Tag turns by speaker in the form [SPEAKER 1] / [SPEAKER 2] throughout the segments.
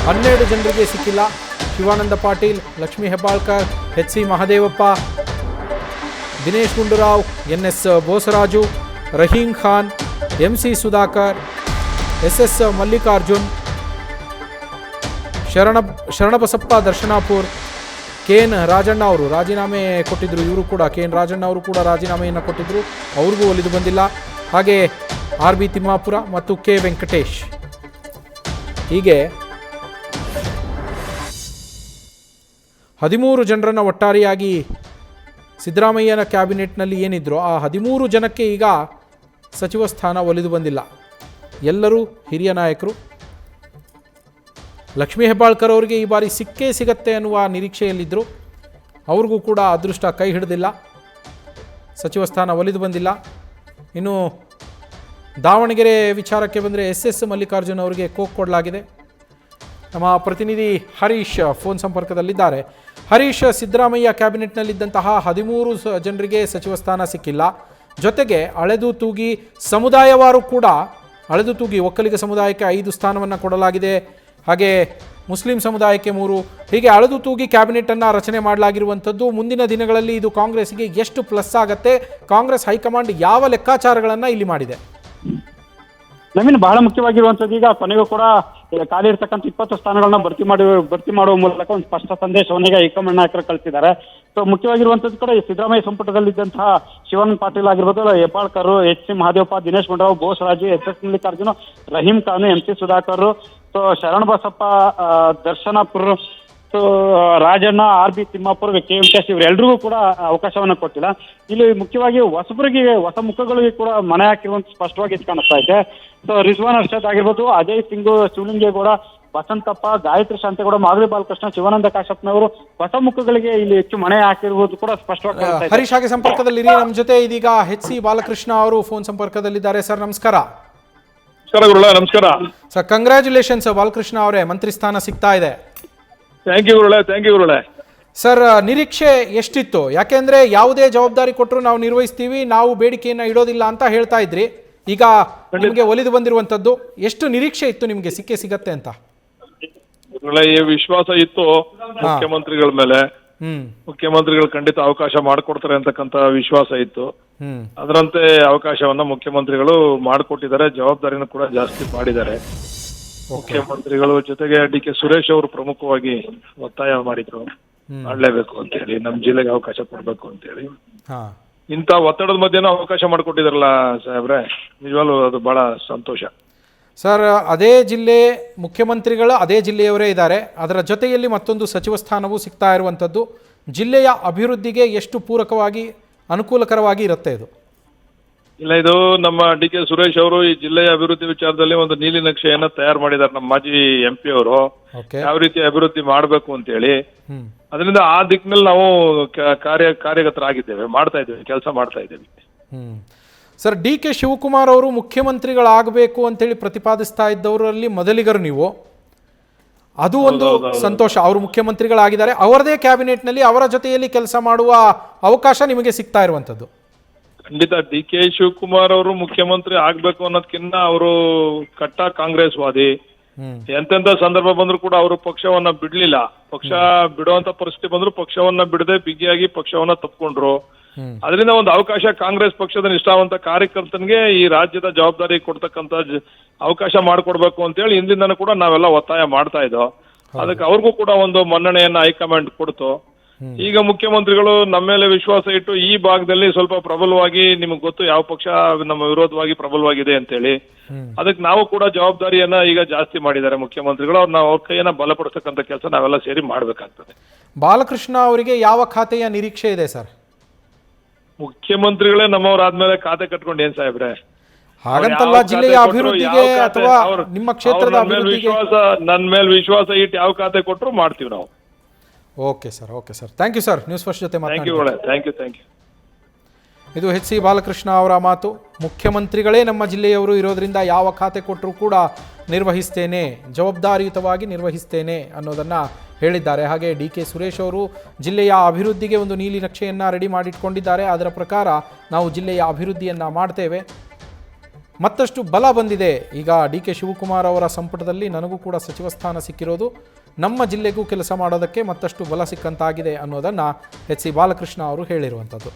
[SPEAKER 1] 12 ಜನರಿಗೆ ಸಿಕ್ಕಿಲ್ಲ. Shivanand Patil, Lakshmi Hebbalkar, H C Mahadevappa, Dinesh Gundu Rao, N S Boseraju, Rahim Khan, M C Sudhakar, S S Mallikarjun, Sharanabasappa Darshanapur, K N Rajanna ಅವರು ರಾಜೀನಾಮೆ ಕೊಟ್ಟಿದ್ದರು. ಇವರು ಕೂಡ ಕೆ ಎನ್ ರಾಜಣ್ಣ ಅವರು ಕೂಡ ರಾಜೀನಾಮೆಯನ್ನು ಕೊಟ್ಟಿದ್ದರು, ಅವ್ರಿಗೂ ಒಲಿದು ಬಂದಿಲ್ಲ. ಹಾಗೆ ಆರ್ ಬಿ ತಿಮ್ಮಾಪುರ ಮತ್ತು ಕೆ ವೆಂಕಟೇಶ್. ಹೀಗೆ 13 ಜನರನ್ನು ಒಟ್ಟಾರೆಯಾಗಿ ಸಿದ್ದರಾಮಯ್ಯನ ಕ್ಯಾಬಿನೆಟ್ನಲ್ಲಿ ಏನಿದ್ರು ಆ 13 ಜನಕ್ಕೆ ಈಗ ಸಚಿವ ಸ್ಥಾನ ಒಲಿದು ಬಂದಿಲ್ಲ. ಎಲ್ಲರೂ ಹಿರಿಯ ನಾಯಕರು. ಲಕ್ಷ್ಮೀ ಹೆಬ್ಬಾಳ್ಕರ್ ಅವರಿಗೆ ಈ ಬಾರಿ ಸಿಕ್ಕೇ ಸಿಗತ್ತೆ ಅನ್ನುವ ನಿರೀಕ್ಷೆಯಲ್ಲಿದ್ದರು. ಅವ್ರಿಗೂ ಕೂಡ ಅದೃಷ್ಟ ಕೈ ಹಿಡಿದಿಲ್ಲ, ಸಚಿವ ಸ್ಥಾನ ಒಲಿದು ಬಂದಿಲ್ಲ. ಇನ್ನು ದಾವಣಗೆರೆ ವಿಚಾರಕ್ಕೆ ಬಂದರೆ ಎಸ್ ಎಸ್ ಮಲ್ಲಿಕಾರ್ಜುನ್ ಅವರಿಗೆ ಕೋಕ್ ಕೊಡಲಾಗಿದೆ. ನಮ್ಮ ಪ್ರತಿನಿಧಿ ಹರೀಶ್ ಫೋನ್ ಸಂಪರ್ಕದಲ್ಲಿದ್ದಾರೆ. ಹರೀಶ್, ಸಿದ್ದರಾಮಯ್ಯ ಕ್ಯಾಬಿನೆಟ್ನಲ್ಲಿದ್ದಂತಹ 13 ಜನರಿಗೆ ಸಚಿವ ಸ್ಥಾನ ಸಿಕ್ಕಿಲ್ಲ. ಜೊತೆಗೆ ಅಳೆದು ತೂಗಿ ಸಮುದಾಯವಾರು ಕೂಡ ಅಳೆದು ತೂಗಿ ಒಕ್ಕಲಿಗ ಸಮುದಾಯಕ್ಕೆ 5 ಸ್ಥಾನವನ್ನು ಕೊಡಲಾಗಿದೆ. ಹಾಗೆ ಮುಸ್ಲಿಂ ಸಮುದಾಯಕ್ಕೆ 3, ಹೀಗೆ ಅಳೆದು ತೂಗಿ ಕ್ಯಾಬಿನೆಟನ್ನು ರಚನೆ ಮಾಡಲಾಗಿರುವಂಥದ್ದು. ಮುಂದಿನ ದಿನಗಳಲ್ಲಿ ಇದು ಕಾಂಗ್ರೆಸ್ಗೆ ಎಷ್ಟು ಪ್ಲಸ್ ಆಗುತ್ತೆ? ಕಾಂಗ್ರೆಸ್ ಹೈಕಮಾಂಡ್ ಯಾವ ಲೆಕ್ಕಾಚಾರಗಳನ್ನು ಇಲ್ಲಿ ಮಾಡಿದೆ?
[SPEAKER 2] ನವೀನ್, ಬಹಳ ಮುಖ್ಯವಾಗಿರುವಂಥದ್ದು ಈಗ ಕೊನೆಗೂ ಕೂಡ ಖಾಲಿ ಇರ್ತಕ್ಕಂಥ 20 ಸ್ಥಾನಗಳನ್ನ ಭರ್ತಿ ಮಾಡುವ ಮೂಲಕ ಒಂದು ಸ್ಪಷ್ಟ ಸಂದೇಶವನ್ನು ಈಗ ಹೈಕಮಾಂಡ್ ನಾಯಕರು ಕಳಿಸಿದ್ದಾರೆ. ಸೊ ಮುಖ್ಯವಾಗಿರುವಂಥದ್ದು ಕೂಡ ಈ ಸಿದ್ದರಾಮಯ್ಯ ಸಂಪುಟದಲ್ಲಿದ್ದಂತಹ ಶಿವಾನಂದ ಪಾಟೀಲ್ ಆಗಿರ್ಬೋದು, Hebbalkar, H C Mahadevappa, Dinesh Gundurao, Bosaraju, S S Mallikarjun, Rahim Khan, M C Sudhakar, ಸೊ ಶರಣಬಸಪ್ಪ ದರ್ಶನಾಪುರ್, ಸೊ Rajanna, R B Timmapur, K Venkatesh ಇವರೆಲ್ಲರಿಗೂ ಕೂಡ ಅವಕಾಶವನ್ನು ಕೊಟ್ಟಿಲ್ಲ. ಇಲ್ಲಿ ಮುಖ್ಯವಾಗಿ ಹೊಸಬರಿಗೆ, ಹೊಸ ಮುಖಗಳಿಗೆ ಕೂಡ ಮನೆ ಹಾಕಿರುವಂತ ಸ್ಪಷ್ಟವಾಗಿ ಕಾಣಿಸ್ತಾ ಇದೆ. ಸೊ ರಿಜ್ವಾನ್ ಅರ್ಷದ್ ಆಗಿರ್ಬೋದು, ಅಜಯ್ ಸಿಂಗ್, ಶಿವಲಿಂಗೇಗೌಡ, ವಸಂತಪ್ಪ, ಗಾಯತ್ರಿ ಶಾಂತೇಗೌಡ, ಮಾಗಡಿ ಬಾಲಕೃಷ್ಣ, ಶಿವಾನಂದ ಕಾಶ್ಯಪ್ನವರು ಹೊಸ ಮುಖಗಳಿಗೆ ಇಲ್ಲಿ ಹೆಚ್ಚು ಮನೆ ಹಾಕಿರುವುದು ಕೂಡ ಸ್ಪಷ್ಟವಾಗಿ ಕಾಣಿಸ್ತಾ ಇದೆ.
[SPEAKER 1] ಹರೀಶ್, ಹಾಗೆ ಸಂಪರ್ಕದಲ್ಲಿರಿ. ನಮ್ಮ ಜೊತೆ ಇದೀಗ ಎಚ್ ಸಿ ಬಾಲಕೃಷ್ಣ ಅವರು ಫೋನ್ ಸಂಪರ್ಕದಲ್ಲಿದ್ದಾರೆ. ಸರ್ ನಮಸ್ಕಾರ.
[SPEAKER 3] ನಮಸ್ಕಾರ
[SPEAKER 1] ಸರ್, ಕಂಗ್ರ್ಯಾಚುಲೇಷನ್ಸ್ ಬಾಲಕೃಷ್ಣ ಅವರೇ, ಮಂತ್ರಿ ಸ್ಥಾನ ಸಿಗ್ತಾ ಇದೆ.
[SPEAKER 3] Thank you ಗುರುಳೆ.
[SPEAKER 1] ಸರ್, ನಿರೀಕ್ಷೆ ಎಷ್ಟಿತ್ತು? ಯಾಕೆಂದ್ರೆ ಯಾವುದೇ ಜವಾಬ್ದಾರಿ ಕೊಟ್ಟರು ನಾವು ನಿರ್ವಹಿಸ್ತೀವಿ, ನಾವು ಬೇಡಿಕೆಯನ್ನು ಇಡೋದಿಲ್ಲ ಅಂತ ಹೇಳ್ತಾ ಇದ್ರಿ. ಈಗ ನಿಮಗೆ ಒಲಿದು ಬಂದಿರುವಂತದ್ದು, ಎಷ್ಟು ನಿರೀಕ್ಷೆ ಇತ್ತು ನಿಮಗೆ ಸಿಕ್ಕೇ ಸಿಗತ್ತೆ ಅಂತ?
[SPEAKER 3] ವಿಶ್ವಾಸ ಇತ್ತು ಮುಖ್ಯಮಂತ್ರಿಗಳ ಮೇಲೆ. ಮುಖ್ಯಮಂತ್ರಿಗಳು ಖಂಡಿತ ಅವಕಾಶ ಮಾಡಿಕೊಡ್ತಾರೆ ಅಂತಕ್ಕಂತ ವಿಶ್ವಾಸ ಇತ್ತು. ಅದರಂತೆ ಅವಕಾಶವನ್ನ ಮುಖ್ಯಮಂತ್ರಿಗಳು ಮಾಡಿಕೊಟ್ಟಿದ್ದಾರೆ. ಜವಾಬ್ದಾರಿನೂ ಕೂಡ ಜಾಸ್ತಿ ಮಾಡಿದ್ದಾರೆ ಮುಖ್ಯಮಂತ್ರಿಗಳು. ಜೊತೆಗೆ ಡಿ ಕೆ ಸುರೇಶ್ ಅವರು ಪ್ರಮುಖವಾಗಿ ಒತ್ತಾಯ ಮಾಡಿದ್ರು, ಮಾಡ್ಲೇಬೇಕು ಅಂತ ಹೇಳಿ, ನಮ್ ಜಿಲ್ಲೆಗೆ ಅವಕಾಶ ಕೊಡ್ಬೇಕು ಅಂತ ಹೇಳಿ. ಇಂಥ ಒತ್ತಡದ ಮಧ್ಯೆನೂ ಅವಕಾಶ ಮಾಡಿಕೊಟ್ಟಿದಾರಲ್ಲ ಸಾಹೇಬ್ರೆ, ನಿಜವಾಗ್ಲೂ ಅದು ಬಹಳ ಸಂತೋಷ.
[SPEAKER 1] ಸರ್, ಅದೇ ಜಿಲ್ಲೆ ಮುಖ್ಯಮಂತ್ರಿಗಳು ಅದೇ ಜಿಲ್ಲೆಯವರೇ ಇದ್ದಾರೆ, ಅದರ ಜೊತೆಯಲ್ಲಿ ಮತ್ತೊಂದು ಸಚಿವ ಸ್ಥಾನವೂ ಸಿಗ್ತಾ ಇರುವಂಥದ್ದು. ಜಿಲ್ಲೆಯ ಅಭಿವೃದ್ಧಿಗೆ ಎಷ್ಟು ಪೂರಕವಾಗಿ, ಅನುಕೂಲಕರವಾಗಿ ಇರುತ್ತೆ ಇದು?
[SPEAKER 3] ಇಲ್ಲ, ಇದು ನಮ್ಮ ಡಿ ಕೆ ಸುರೇಶ್ ಅವರು ಈ ಜಿಲ್ಲೆಯ ಅಭಿವೃದ್ಧಿ ವಿಚಾರದಲ್ಲಿ ಒಂದು ನೀಲಿ ನಕ್ಷೆಯನ್ನ ತಯಾರು ಮಾಡಿದ್ದಾರೆ. ನಮ್ಮ ಮಾಜಿ MP ಅವರು ಯಾವ ರೀತಿ ಅಭಿವೃದ್ಧಿ ಮಾಡಬೇಕು ಅಂತ ಹೇಳಿ, ಅದರಿಂದ ಆ ದಿಕ್ಕಿನಲ್ಲಿ ನಾವು ಕಾರ್ಯಗತರಾಗಿದ್ದೇವೆ, ಮಾಡ್ತಾ ಇದ್ದೇವೆ, ಕೆಲಸ ಮಾಡ್ತಾ ಇದ್ದೇವೆ.
[SPEAKER 1] ಸರ್, ಡಿ ಕೆ ಶಿವಕುಮಾರ್ ಅವರು ಮುಖ್ಯಮಂತ್ರಿಗಳಾಗಬೇಕು ಅಂತೇಳಿ ಪ್ರತಿಪಾದಿಸ್ತಾ ಇದ್ದವರಲ್ಲಿ ಮೊದಲಿಗರು ನೀವು. ಅದು ಒಂದು ಸಂತೋಷ, ಅವರು ಮುಖ್ಯಮಂತ್ರಿಗಳಾಗಿದ್ದಾರೆ, ಅವರದೇ ಕ್ಯಾಬಿನೆಟ್ನಲ್ಲಿ ಅವರ ಜೊತೆಯಲ್ಲಿ ಕೆಲಸ ಮಾಡುವ ಅವಕಾಶ ನಿಮಗೆ ಸಿಗ್ತಾ ಇರುವಂಥದ್ದು.
[SPEAKER 3] ಖಂಡಿತ ಡಿ ಕೆ ಶಿವಕುಮಾರ್ ಅವರು ಮುಖ್ಯಮಂತ್ರಿ ಆಗ್ಬೇಕು ಅನ್ನೋದಕ್ಕಿಂತ ಅವರು ಕಟ್ಟ ಕಾಂಗ್ರೆಸ್ ವಾದಿ. ಎಂತೆಂತ ಸಂದರ್ಭ ಬಂದ್ರು ಕೂಡ ಅವರು ಪಕ್ಷವನ್ನ ಬಿಡ್ಲಿಲ್ಲ. ಪಕ್ಷ ಬಿಡುವಂತ ಪರಿಸ್ಥಿತಿ ಬಂದ್ರು ಪಕ್ಷವನ್ನ ಬಿಡದೆ ಬಿಗಿಯಾಗಿ ಪಕ್ಷವನ್ನ ತಪ್ಪಿಕೊಂಡ್ರು. ಅದರಿಂದ ಒಂದು ಅವಕಾಶ ಕಾಂಗ್ರೆಸ್ ಪಕ್ಷದ ನಿಷ್ಠಾವಂತ ಕಾರ್ಯಕರ್ತನಿಗೆ ಈ ರಾಜ್ಯದ ಜವಾಬ್ದಾರಿ ಕೊಡ್ತಕ್ಕಂತ ಅವಕಾಶ ಮಾಡಿಕೊಡ್ಬೇಕು ಅಂತ ಹೇಳಿ ಹಿಂದಿಂದನೂ ಕೂಡ ನಾವೆಲ್ಲ ಒತ್ತಾಯ ಮಾಡ್ತಾ ಇದ್ದೋ. ಅದಕ್ಕೆ ಅವ್ರಿಗೂ ಕೂಡ ಒಂದು ಮನ್ನಣೆಯನ್ನ ಹೈಕಮಾಂಡ್ ಕೊಡ್ತು. ಈಗ ಮುಖ್ಯಮಂತ್ರಿಗಳು ನಮ್ಮ ಮೇಲೆ ವಿಶ್ವಾಸ ಇಟ್ಟು ಈ ಭಾಗದಲ್ಲಿ ಸ್ವಲ್ಪ ಪ್ರಬಲವಾಗಿ, ನಿಮಗೆ ಗೊತ್ತು ಯಾವ ಪಕ್ಷ ನಮ್ಮ ವಿರೋಧವಾಗಿ ಪ್ರಬಲವಾಗಿದೆ ಅಂತೇಳಿ, ಅದಕ್ಕೆ ನಾವು ಕೂಡ ಜವಾಬ್ದಾರಿಯನ್ನ ಈಗ ಜಾಸ್ತಿ ಮಾಡಿದ್ದಾರೆ ಮುಖ್ಯಮಂತ್ರಿಗಳು. ಅವ್ರ ಕೈಯನ್ನ ಬಲಪಡಿಸ್ತಕ್ಕಂಥ ಕೆಲಸ ನಾವೆಲ್ಲ ಸೇರಿ ಮಾಡ್ಬೇಕಾಗ್ತದೆ.
[SPEAKER 1] ಬಾಲಕೃಷ್ಣ ಅವರಿಗೆ ಯಾವ ಖಾತೆಯ ನಿರೀಕ್ಷೆ ಇದೆ ಸರ್?
[SPEAKER 3] ಮುಖ್ಯಮಂತ್ರಿಗಳೇ ನಮ್ಮವರಾದ್ಮೇಲೆ ಖಾತೆ ಕಟ್ಕೊಂಡು ಏನ್ ಸಾಹೇಬ್ರೆ?
[SPEAKER 1] ಹಾಗಂತಲ್ಲ, ಜಿಲ್ಲೆಯ ಅಭಿವೃದ್ಧಿಗೆ ಅಥವಾ ನಿಮ್ಮ ಕ್ಷೇತ್ರದ ಅಭಿವೃದ್ಧಿಗೆ
[SPEAKER 3] ನನ್ನ ಮೇಲೆ ವಿಶ್ವಾಸ ಇಟ್ಟು ಯಾವ ಖಾತೆ ಕೊಟ್ಟರು ಮಾಡ್ತೀವಿ ನಾವು.
[SPEAKER 1] Okay sir, thank you sir. News First ಜೊತೆ
[SPEAKER 3] ಮಾತಾಡಿ. Thank you.
[SPEAKER 1] ಇದು ಎಚ್ ಸಿ ಬಾಲಕೃಷ್ಣ ಅವರ ಮಾತು. ಮುಖ್ಯಮಂತ್ರಿಗಳೇ ನಮ್ಮ ಜಿಲ್ಲೆಯವರು ಇರೋದ್ರಿಂದ ಯಾವ ಖಾತೆ ಕೊಟ್ಟರೂ ಕೂಡ ನಿರ್ವಹಿಸ್ತೇನೆ, ಜವಾಬ್ದಾರಿಯುತವಾಗಿ ನಿರ್ವಹಿಸ್ತೇನೆ ಅನ್ನೋದನ್ನು ಹೇಳಿದ್ದಾರೆ. ಹಾಗೆ ಡಿ ಕೆ ಸುರೇಶ್ ಅವರು ಜಿಲ್ಲೆಯ ಅಭಿವೃದ್ಧಿಗೆ ಒಂದು ನೀಲಿ ನಕ್ಷೆಯನ್ನು ರೆಡಿ ಮಾಡಿಟ್ಕೊಂಡಿದ್ದಾರೆ. ಅದರ ಪ್ರಕಾರ ನಾವು ಜಿಲ್ಲೆಯ ಅಭಿವೃದ್ಧಿಯನ್ನು ಮಾಡ್ತೇವೆ. ಮತ್ತಷ್ಟು ಬಲ ಬಂದಿದೆ. ಈಗ ಡಿ ಕೆ ಶಿವಕುಮಾರ್ ಅವರ ಸಂಪುಟದಲ್ಲಿ ನನಗೂ ಕೂಡ ಸಚಿವ ಸ್ಥಾನ ಸಿಕ್ಕಿರೋದು ನಮ್ಮ ಜಿಲ್ಲೆಗೂ ಕೆಲಸ ಮಾಡೋದಕ್ಕೆ ಮತ್ತಷ್ಟು ಬಲ ಸಿಕ್ಕಂತಾಗಿದೆ ಅನ್ನೋದನ್ನು ಎಚ್ ಸಿ ಬಾಲಕೃಷ್ಣ ಅವರು ಹೇಳಿರುವಂಥದ್ದು.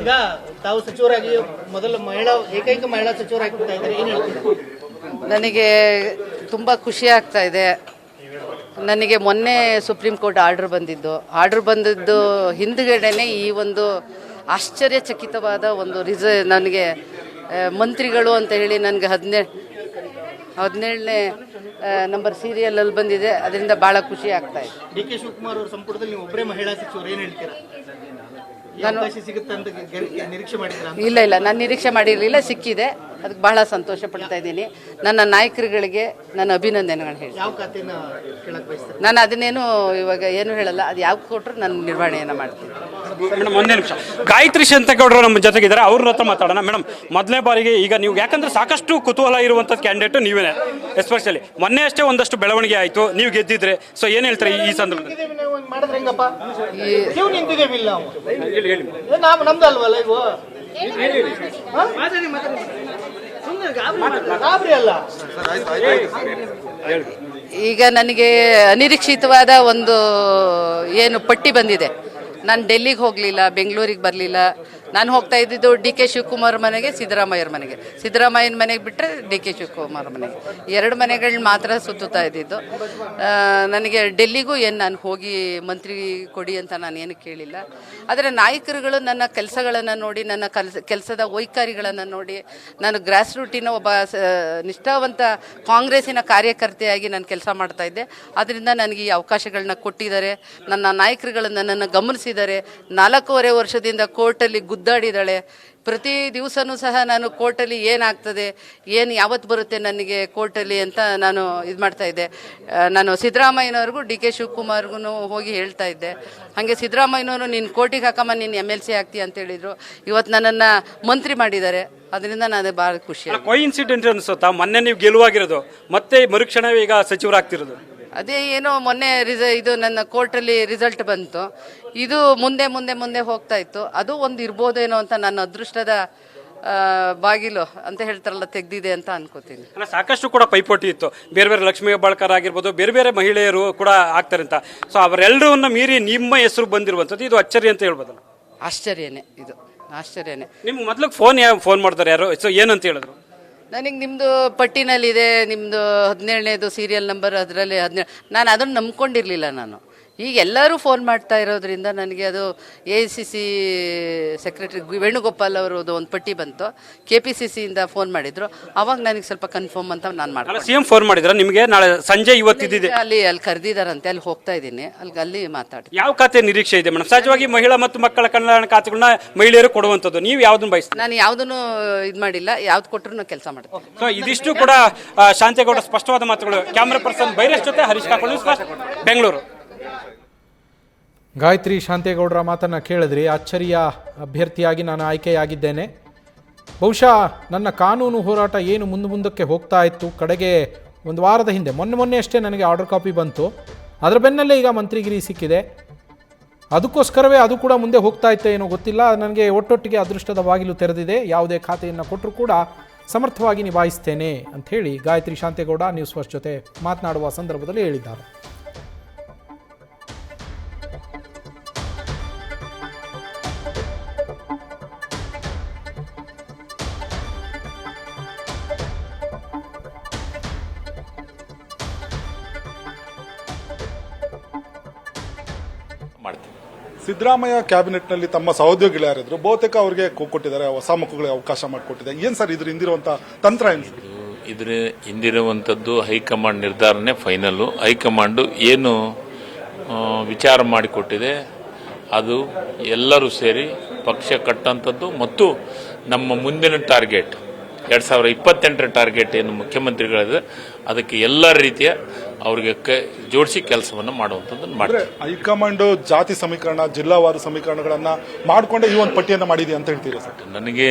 [SPEAKER 4] ಈಗ ತಾವು ಸಚಿವರಾಗಿ ಮೊದಲ ಏಕೈಕ ಮಹಿಳಾ ಸಚಿವರಾಗಿ ಕೊಡ್ತಾ ಇದ್ದಾರೆ, ಏನು ಹೇಳ್ತೀರಾ?
[SPEAKER 5] ನನಗೆ ತುಂಬ ಖುಷಿ ಆಗ್ತಾ ಇದೆ. ನನಗೆ ಮೊನ್ನೆ ಸುಪ್ರೀಂ ಕೋರ್ಟ್ ಆರ್ಡರ್ ಬಂದಿದ್ದು ಹಿಂದುಗಡೆನೆ ಈ ಒಂದು ಆಶ್ಚರ್ಯಚಕಿತವಾದ ಒಂದು ನನಗೆ ಮಂತ್ರಿಗಳು ಅಂತ ಹೇಳಿ ನನಗೆ 17ನೇ ನಂಬರ್ ಸೀರಿಯಲಲ್ಲಿ ಬಂದಿದೆ. ಅದರಿಂದ ಭಾಳ ಖುಷಿ ಆಗ್ತಾ ಇದೆ.
[SPEAKER 4] ಡಿ ಕೆ ಶಿವಕುಮಾರ್ ಅವರ ಸಂಪುಟದಲ್ಲಿ ನೀವು ಒಬ್ಬರೇ ಮಹಿಳಾ ಸಚಿವರು, ಏನು ಹೇಳ್ತೀರಾ? ಸಿಗುತ್ತೆ ಅಂತ ನಿರೀಕ್ಷೆ ಮಾಡಿದ್ದೀರಾ?
[SPEAKER 5] ಇಲ್ಲ, ನಾನು ನಿರೀಕ್ಷೆ ಮಾಡಿರಲಿಲ್ಲ, ಸಿಕ್ಕಿದೆ. ಅದಕ್ಕೆ ಬಹಳ ಸಂತೋಷ ಪಡ್ತಾ ಇದ್ದೀನಿ. ನನ್ನ ನಾಯಕರುಗಳಿಗೆ ನನ್ನ ಅಭಿನಂದನೆಗಳು ಹೇಳಿ.
[SPEAKER 4] ಯಾವ ಖಾತೆನ ಕೇಳಕ್ಕೆ ಬಯಸ್ತಾರೆ?
[SPEAKER 5] ನಾನು ಅದನ್ನೇನು ಇವಾಗ ಏನು ಹೇಳಲ್ಲ. ಅದು ಯಾವ ಕೊಟ್ಟರು ನಾನು ನಿರ್ವಹಣೆಯನ್ನು ಮಾಡ್ತೀನಿ.
[SPEAKER 6] ಮೇಡಮ್, ಒಂದೇ ನಿಮಿಷ. ಗಾಯತ್ರಿ ಶಾಂತೇಗೌಡರು ನಮ್ಮ ಜೊತೆಗಿದ್ದಾರೆ, ಅವ್ರ ಹತ್ರ ಮಾತಾಡೋಣ. ಮೇಡಮ್, ಮೊದಲನೇ ಬಾರಿಗೆ ಈಗ ನೀವು, ಯಾಕಂದ್ರೆ ಸಾಕಷ್ಟು ಕುತೂಹಲ ಇರುವಂಥದ್ದು ಕ್ಯಾಂಡಿಡೇಟ್ ನೀವೇನೆ, ಎಸ್ಪೆಷಲಿ ಮೊನ್ನೆ ಅಷ್ಟೇ ಒಂದಷ್ಟು ಬೆಳವಣಿಗೆ ಆಯಿತು, ನೀವು ಗೆದ್ದಿದ್ರೆ. ಸೊ ಏನು ಹೇಳ್ತಾರೆ ಈ ಸಂದರ್ಭದಲ್ಲಿ?
[SPEAKER 4] ಮಾಡಿದ್ರೆ ಹೆಂಗಪ್ಪ? ನೀವು ನಿಂತಿದ್ದೇವೆ ಇಲ್ಲ, ನಮ್ದು ಅಲ್ವಲ್ಲ ಇವು.
[SPEAKER 5] ಈಗ ನನಗೆ ಅನಿರೀಕ್ಷಿತವಾದ ಒಂದು ಏನು ಪಟ್ಟಿ ಬಂದಿದೆ. ನಾನು ಡೆಲ್ಲಿಗೆ ಹೋಗಲಿಲ್ಲ, ಬೆಂಗಳೂರಿಗೆ ಬರಲಿಲ್ಲ. ನಾನು ಹೋಗ್ತಾ ಇದ್ದಿದ್ದು ಡಿ ಕೆ ಶಿವಕುಮಾರ್ ಮನೆಗೆ, ಸಿದ್ದರಾಮಯ್ಯರ ಮನೆಗೆ. ಸಿದ್ದರಾಮಯ್ಯನ ಮನೆಗೆ ಬಿಟ್ಟರೆ ಡಿ ಕೆ ಶಿವಕುಮಾರ್ ಮನೆಗೆ, 2 ಮನೆಗಳನ್ನ ಮಾತ್ರ ಸುತ್ತುತ್ತಾ ಇದ್ದಿದ್ದು. ನನಗೆ ಡೆಲ್ಲಿಗೂ ಏನು ನಾನು ಹೋಗಿ ಮಂತ್ರಿ ಕೊಡಿ ಅಂತ ನಾನು ಏನು ಕೇಳಿಲ್ಲ. ಆದರೆ ನಾಯಕರುಗಳು ನನ್ನ ಕೆಲಸಗಳನ್ನು ನೋಡಿ, ನನ್ನ ಕೆಲಸದ ವೈಖರಿಗಳನ್ನು ನೋಡಿ, ನಾನು ಗ್ರಾಸ್ ರೂಟಿನ ಒಬ್ಬ ನಿಷ್ಠಾವಂತ ಕಾಂಗ್ರೆಸ್ಸಿನ ಕಾರ್ಯಕರ್ತೆಯಾಗಿ ನಾನು ಕೆಲಸ ಮಾಡ್ತಾ ಇದ್ದೆ. ಅದರಿಂದ ನನಗೆ ಈ ಅವಕಾಶಗಳನ್ನ ಕೊಟ್ಟಿದ್ದಾರೆ. ನನ್ನ ನಾಯಕರುಗಳು ನನ್ನನ್ನು ಗಮನಿಸಿದ್ದಾರೆ. 4.5 ವರ್ಷದಿಂದ ಕೋರ್ಟಲ್ಲಿ ಗುದ್ದಾಡಿದ್ದಾಳೆ. ಪ್ರತಿ ದಿವಸನೂ ಸಹ ನಾನು ಕೋರ್ಟಲ್ಲಿ ಏನಾಗ್ತದೆ, ಏನು ಯಾವತ್ತು ಬರುತ್ತೆ ನನಗೆ ಕೋರ್ಟಲ್ಲಿ ಅಂತ ನಾನು ಇದು ಮಾಡ್ತಾ ಇದ್ದೆ. ನಾನು ಸಿದ್ದರಾಮಯ್ಯನವ್ರಿಗೂ ಡಿ ಕೆ ಶಿವಕುಮಾರ್ಗೂ ಹೋಗಿ ಹೇಳ್ತಾ ಇದ್ದೆ. ಹಾಗೆ ಸಿದ್ದರಾಮಯ್ಯನವರು ನೀನು ಕೋರ್ಟಿಗೆ ಹಾಕಮ್ಮ, ನೀನು MLC ಆಗ್ತೀಯ ಅಂತ ಹೇಳಿದರು. ಇವತ್ತು ನನ್ನನ್ನು ಮಂತ್ರಿ ಮಾಡಿದ್ದಾರೆ. ಅದರಿಂದ ನಾನು ಭಾಳ ಖುಷಿ.
[SPEAKER 6] ಕೋಇನ್ಸಿಡೆಂಟ್ ಅನಿಸುತ್ತಾ ಮೊನ್ನೆ ನೀವು ಗೆಲುವಾಗಿರೋದು, ಮತ್ತೆ ಮರುಕ್ಷಣವೇ ಈಗ ಸಚಿವರಾಗ್ತಿರೋದು?
[SPEAKER 5] ಅದೇ ಏನೋ ಮೊನ್ನೆ ಇದು ನನ್ನ ಕೋರ್ಟಲ್ಲಿ ರಿಸಲ್ಟ್ ಬಂತು. ಇದು ಮುಂದೆ ಹೋಗ್ತಾ ಇತ್ತು. ಅದು ಒಂದು ಇರ್ಬೋದೇನೋ ಅಂತ ನನ್ನ ಅದೃಷ್ಟದ ಬಾಗಿಲು ಅಂತ ಹೇಳ್ತಾರಲ್ಲ, ತೆಗ್ದಿದೆ ಅಂತ ಅನ್ಕೋತೀನಿ.
[SPEAKER 6] ಅಲ್ಲ, ಸಾಕಷ್ಟು ಕೂಡ ಪೈಪೋಟಿ ಇತ್ತು. ಬೇರೆ ಲಕ್ಷ್ಮೀ ಹೆಬ್ಬಾಳ್ಕರ್ ಆಗಿರ್ಬೋದು, ಬೇರೆ ಮಹಿಳೆಯರು ಕೂಡ ಆಗ್ತಾರೆ ಅಂತ. ಸೊ ಅವರೆಲ್ಲರನ್ನ ಮೀರಿ ನಿಮ್ಮ ಹೆಸರು ಬಂದಿರುವಂಥದ್ದು ಇದು ಅಚ್ಚರಿ ಅಂತ ಹೇಳ್ಬೋದಲ್ಲ?
[SPEAKER 5] ಆಶ್ಚರ್ಯನೇ, ಇದು ಆಶ್ಚರ್ಯನೇ.
[SPEAKER 6] ನಿಮ್ಗೆ ಮೊದಲಿಗೆ ಫೋನ್ ಮಾಡ್ತಾರೆ ಯಾರು? ಸೊ ಏನಂತ ಹೇಳಿದ್ರು?
[SPEAKER 5] ನನಗೆ ನಿಮ್ಮದು ಪಟ್ಟಿನಲ್ಲಿದೆ, ನಿಮ್ಮದು 17ನೇದು ಸೀರಿಯಲ್ ನಂಬರ್, ಅದರಲ್ಲಿ 17. ನಾನು ಅದನ್ನು ನಂಬ್ಕೊಂಡಿರಲಿಲ್ಲ. ನಾನು ಈಗ ಎಲ್ಲರೂ ಫೋನ್ ಮಾಡ್ತಾ ಇರೋದ್ರಿಂದ ನನಗೆ ಅದು AICC ಸೆಕ್ರೆಟರಿ ವೇಣುಗೋಪಾಲ್ ಅವರದು ಒಂದು ಪಟ್ಟಿ ಬಂತು. KPCCಯಿಂದ ಫೋನ್ ಮಾಡಿದ್ರು. ಅವಾಗ ನನಗೆ ಸ್ವಲ್ಪ ಕನ್ಫರ್ಮ್ ಅಂತ ನಾನು ಮಾಡ್ತೀನಿ.
[SPEAKER 6] CM ಫೋನ್ ಮಾಡಿದ್ರ ನಿಮಗೆ? ನಾಳೆ ಸಂಜೆ ಇವತ್ತಿದೆ
[SPEAKER 5] ಅಲ್ಲಿ ಕರೆದಿದ್ದಾರಂತೆ, ಅಲ್ಲಿ ಹೋಗ್ತಾ ಇದ್ದೀನಿ. ಅಲ್ಲಿ ಮಾತಾಡಿ.
[SPEAKER 6] ಯಾವ ಖಾತೆ ನಿರೀಕ್ಷೆ ಇದೆ ಮೇಡಮ್? ಸಹಜವಾಗಿ ಮಹಿಳಾ ಮತ್ತು ಮಕ್ಕಳ ಕಲ್ಯಾಣ ಖಾತೆಗಳನ್ನ ಮಹಿಳೆಯರು ಕೊಡುವಂಥದ್ದು, ನೀವು ಯಾವ್ದನ್ನು ಬಯಸ್ತೀರಿ?
[SPEAKER 5] ನಾನು ಯಾವುದನ್ನು ಇದು ಮಾಡಿಲ್ಲ, ಯಾವ್ದು ಕೊಟ್ಟರು ಕೆಲಸ ಮಾಡ್ತೀನಿ.
[SPEAKER 6] ಸೊ ಇದಿಷ್ಟು ಕೂಡ ಶಾಂತೇಗೌಡ ಸ್ಪಷ್ಟವಾದ ಮಾತುಗಳು. ಕ್ಯಾಮ್ರಾ ಪರ್ಸನ್ ಬೈರೇಶ್ ಜೊತೆ ಹರೀಶ್ ಕಾಕೊಳ್ಳಿ, ಬೆಂಗಳೂರು.
[SPEAKER 1] ಗಾಯತ್ರಿ ಶಾಂತೇಗೌಡರ ಮಾತನ್ನು ಕೇಳಿದ್ರಿ. ಅಚ್ಚರಿಯ ಅಭ್ಯರ್ಥಿಯಾಗಿ ನಾನು ಆಯ್ಕೆಯಾಗಿದ್ದೇನೆ. ಬಹುಶಃ ನನ್ನ ಕಾನೂನು ಹೋರಾಟ ಏನು ಮುಂದಕ್ಕೆ ಹೋಗ್ತಾ ಇತ್ತು, ಕಡೆಗೆ ಒಂದು ವಾರದ ಹಿಂದೆ ಮೊನ್ನೆ ಅಷ್ಟೇ ನನಗೆ ಆರ್ಡರ್ ಕಾಪಿ ಬಂತು. ಅದರ ಬೆನ್ನಲ್ಲೇ ಈಗ ಮಂತ್ರಿಗಿರಿ ಸಿಕ್ಕಿದೆ. ಅದಕ್ಕೋಸ್ಕರವೇ ಅದು ಕೂಡ ಮುಂದೆ ಹೋಗ್ತಾ ಇತ್ತು ಏನೋ ಗೊತ್ತಿಲ್ಲ. ನನಗೆ ಒಟ್ಟೊಟ್ಟಿಗೆ ಅದೃಷ್ಟದ ಬಾಗಿಲು ತೆರೆದಿದೆ. ಯಾವುದೇ ಖಾತೆಯನ್ನು ಕೊಟ್ಟರೂ ಕೂಡ ಸಮರ್ಥವಾಗಿ ನಿಭಾಯಿಸ್ತೇನೆ ಅಂಥೇಳಿ ಗಾಯತ್ರಿ ಶಾಂತೇಗೌಡ ನ್ಯೂಸ್ ಫಸ್ಟ್ ಜೊತೆ ಮಾತನಾಡುವ ಸಂದರ್ಭದಲ್ಲಿ ಹೇಳಿದ್ದಾರೆ.
[SPEAKER 7] ಸಿದ್ದರಾಮಯ್ಯ ಕ್ಯಾಬಿನೆಟ್ನಲ್ಲಿ ತಮ್ಮ ಸಹೋದ್ಯೋಗಿಗಳು ಯಾರಿದ್ರು, ಬಹುತೇಕ ಅವರಿಗೆ ಕೊಟ್ಟಿದ್ದಾರೆ, ಹೊಸ ಮಕ್ಕಳಿಗೆ ಅವಕಾಶ ಮಾಡಿಕೊಟ್ಟಿದೆ. ಏನ್ ಸರ್ ಇದ್ರ ಹಿಂದಿರುವಂತ ತಂತ್ರ ಏನು?
[SPEAKER 8] ಇದ್ರ ಹಿಂದಿರುವಂತದ್ದು ಹೈಕಮಾಂಡ್ ನಿರ್ಧಾರನೇ ಫೈನಲ್. ಹೈಕಮಾಂಡ್ ಏನು ವಿಚಾರ ಮಾಡಿಕೊಟ್ಟಿದೆ ಅದು ಎಲ್ಲರೂ ಸೇರಿ ಪಕ್ಷ ಕಟ್ಟಂಥದ್ದು ಮತ್ತು ನಮ್ಮ ಮುಂದಿನ ಟಾರ್ಗೆಟ್ 2028ರ ಟಾರ್ಗೆಟ್ ಏನು ಮುಖ್ಯಮಂತ್ರಿಗಳಿದೆ ಅದಕ್ಕೆ ಎಲ್ಲ ರೀತಿಯ ಅವ್ರಿಗೆ ಜೋಡಿಸಿ ಕೆಲಸವನ್ನು ಮಾಡುವಂಥದ್ದನ್ನು ಮಾಡ್ತಾರೆ.
[SPEAKER 7] ಹೈಕಮಾಂಡ್ ಜಾತಿ ಸಮೀಕರಣ, ಜಿಲ್ಲಾವಾರು ಸಮೀಕರಣಗಳನ್ನ ಮಾಡಿಕೊಂಡೆ ಈ ಒಂದು ಪಟ್ಟಿಯನ್ನು ಮಾಡಿದೆ ಅಂತ ಹೇಳ್ತೀರಾ ಸರ್?
[SPEAKER 8] ನನಗೆ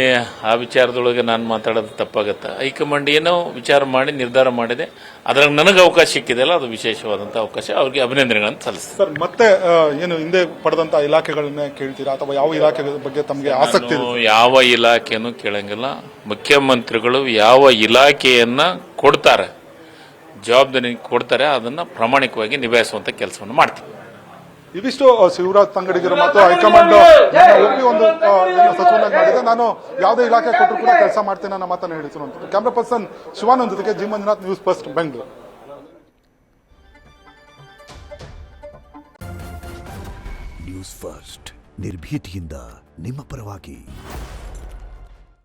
[SPEAKER 8] ಆ ವಿಚಾರದೊಳಗೆ ನಾನು ಮಾತಾಡೋದು ತಪ್ಪಾಗತ್ತೆ. ಹೈಕಮಾಂಡ್ ಏನೋ ವಿಚಾರ ಮಾಡಿ ನಿರ್ಧಾರ ಮಾಡಿದೆ, ಅದ್ರಾಗ ನನಗೆ ಅವಕಾಶ ಸಿಕ್ಕಿದೆಯಲ್ಲ ಅದು ವಿಶೇಷವಾದಂಥ ಅವಕಾಶ, ಅವ್ರಿಗೆ ಅಭಿನಂದನೆಗಳನ್ನು ಸಲ್ಲಿಸ್ತಾರೆ.
[SPEAKER 7] ಸರ್, ಮತ್ತೆ ಏನು ಹಿಂದೆ ಪಡೆದಂತ ಇಲಾಖೆಗಳನ್ನೇ ಕೇಳ್ತೀರಾ ಅಥವಾ ಯಾವ ಇಲಾಖೆ ಬಗ್ಗೆ ತಮಗೆ ಆಸಕ್ತಿ ಇದೆ?
[SPEAKER 8] ಯಾವ ಇಲಾಖೆನೂ ಕೇಳಂಗಿಲ್ಲ. ಮುಖ್ಯಮಂತ್ರಿಗಳು ಯಾವ ಇಲಾಖೆಯನ್ನ ಕೊಡ್ತಾರೆ, ಜವಾಬ್ದಾರಿ ಕೊಡ್ತಾರೆ, ಅದನ್ನ ಪ್ರಾಮಾಣಿಕವಾಗಿ ನಿಭಾಯಿಸುವಂತ ಕೆಲಸವನ್ನು ಮಾಡ್ತೀವಿ.
[SPEAKER 7] ಇವಿಷ್ಟು ಶಿವರಾಜ್ ತಂಗಡಿಗರ ಮತ್ತು ಹೈಕಮಾಂಡ್ ಒಪ್ಪಿ ಒಂದು ಸಚಿವನಾಗಿ ಮಾಡಿದೆ, ನಾನು ಯಾವುದೇ ಇಲಾಖೆ ಕೊಟ್ಟರು ಕೂಡ ಕೆಲಸ ಮಾಡ್ತೇನೆ ಅನ್ನೋ ಮಾತನ್ನು ಹೇಳಿಸುವಂಥದ್ದು. ಕ್ಯಾಮ್ರಾ ಪರ್ಸನ್ ಶಿವಾನಂದ್ ಜೊತೆಗೆ G Manjunath, news first, Bengaluru.
[SPEAKER 9] News first ನಿರ್ಭೀತಿಯಿಂದ ನಿಮ್ಮ ಪರವಾಗಿ.